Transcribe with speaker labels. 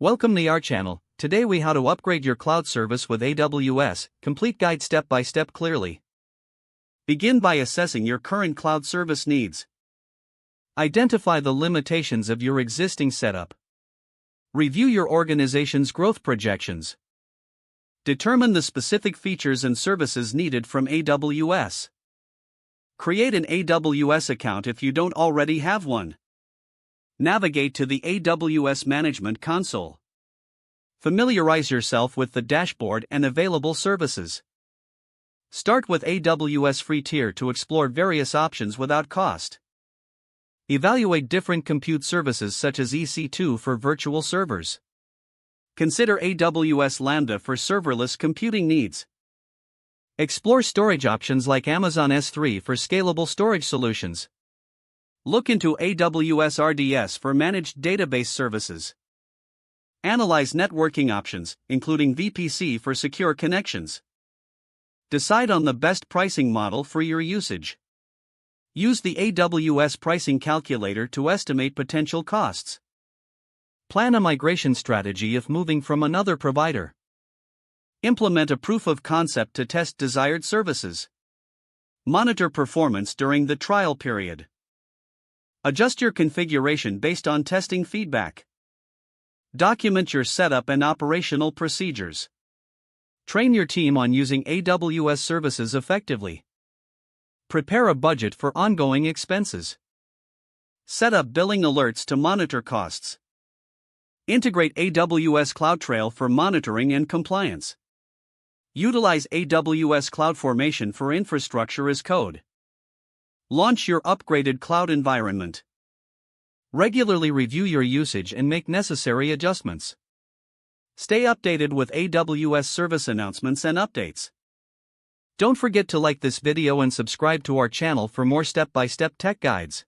Speaker 1: Welcome to our channel. Today we how to upgrade your cloud service with AWS, complete guide step by step clearly. Begin by assessing your current cloud service needs. Identify the limitations of your existing setup. Review your organization's growth projections. Determine the specific features and services needed from AWS. Create an AWS account if you don't already have one. Navigate to the AWS Management Console. Familiarize yourself with the dashboard and available services. Start with AWS free tier to explore various options without cost. Evaluate different compute services such as EC2 for virtual servers. Consider AWS Lambda for serverless computing needs. Explore storage options like Amazon S3 for scalable storage solutions. Look into AWS RDS for managed database services. Analyze networking options, including VPC for secure connections. Decide on the best pricing model for your usage. Use the AWS pricing calculator to estimate potential costs. Plan a migration strategy if moving from another provider. Implement a proof of concept to test desired services. Monitor performance during the trial period. Adjust your configuration based on testing feedback. Document your setup and operational procedures. Train your team on using AWS services effectively. Prepare a budget for ongoing expenses. Set up billing alerts to monitor costs. Integrate AWS CloudTrail for monitoring and compliance. Utilize AWS CloudFormation for infrastructure as code. Launch your upgraded cloud environment. Regularly review your usage and make necessary adjustments. Stay updated with AWS service announcements and updates. Don't forget to like this video and subscribe to our channel for more step-by-step tech guides.